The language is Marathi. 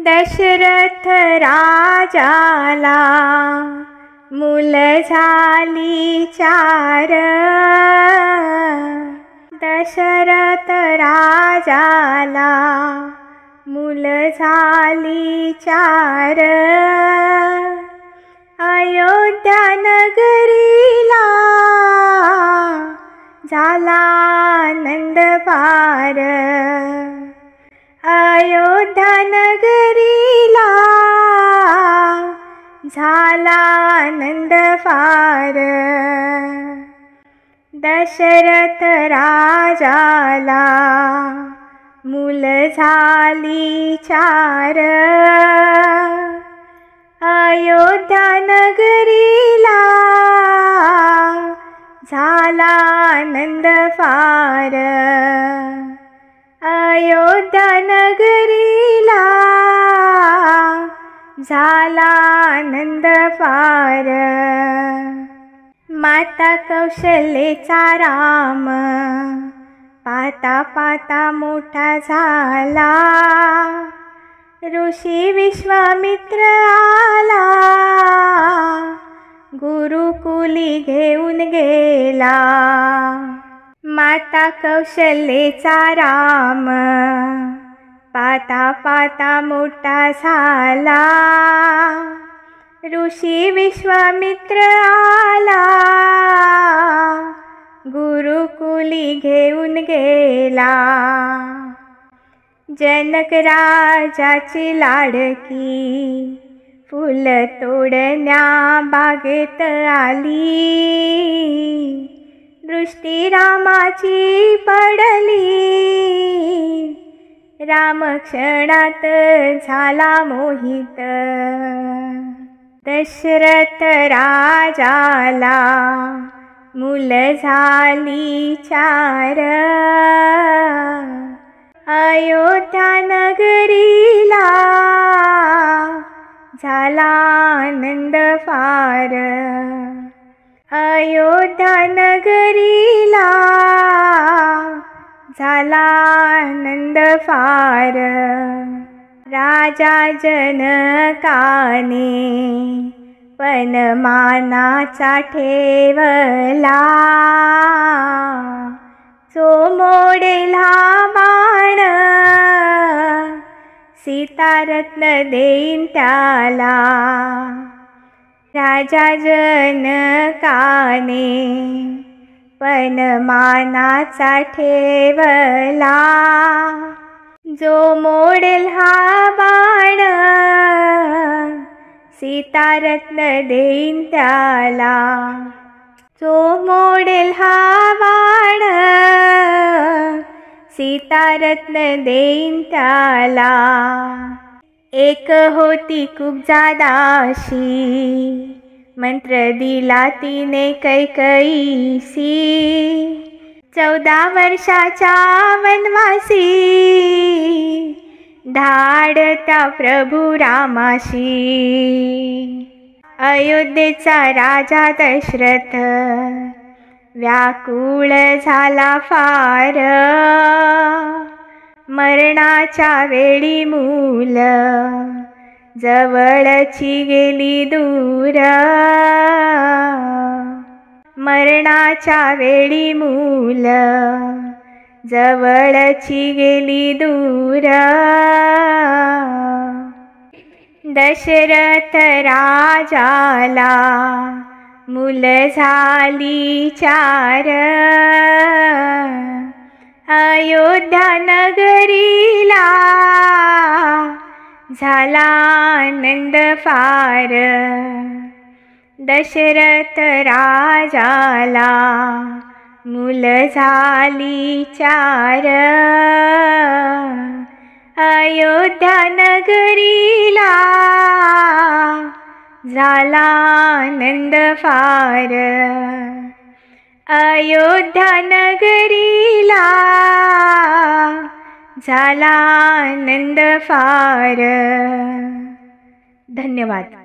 दशरथ राजाला मुल झाली 4। दशरथ राजाला मुल झाली 4। अयोध्या नगरीला झाला आनंद फार। अयोध्या नगरीला झाला आनंद फार। दशरथ राजाला मुल झाली 4। अयोध्या नगरीला झाला आनंद फार। अयोध्या नगरीला झाला आनंद फार। माता कौशलेचा राम पाहता पाहता मोठा झाला। ऋषी विश्वामित्र आला गुरुकुली घेऊन गेला। माता कौशलेचा राम पाहता पाहता मोठा झाला। ऋषी विश्वामित्र आला गुरुकुली घेऊन गेला। जनक राजाची लाडकी फुल तोडण्या बागेत आली। दृष्टी रामाची पडली राम क्षणात झाला मोहित। दशरथ राजाला मुल झाली 4। अयोध्या नगरीला झाला आनंद फार। अयोध्या नगरीला झाला आनंद फार। राजा जनकाने पनमानाचा ठेवला। जो मोडेला बाण सीतारत्न देईन त्याला। राजा जनकाने पनमानाचा ठेवला। जो मोडेल हा बाण सीतारत्न देईन त्याला। जो मोडेल हा बाण सीतारत्न देईन त्याला। एक होती खूप जादाशी मंत्र दिला तिने कैकईसी। 14 वर्षाच्या वनवासी धाडता प्रभू रामाशी। अयोध्येचा राजा दशरथ व्याकुळ झाला फार। मरणाच्या वेळी मूल जवळची गेली दूर। मरणाच्या वेळी मूल जवळची गेली दूर। दशरथ राजाला मुल झाली 4। अयोध्या नगरीला झाला आनंद फार। दशरथ राजाला मुल झाली 4। अयोध्या नगरीला झाला आनंद फार। अयोध्या नगरीला झाला आनंद फार। धन्यवाद।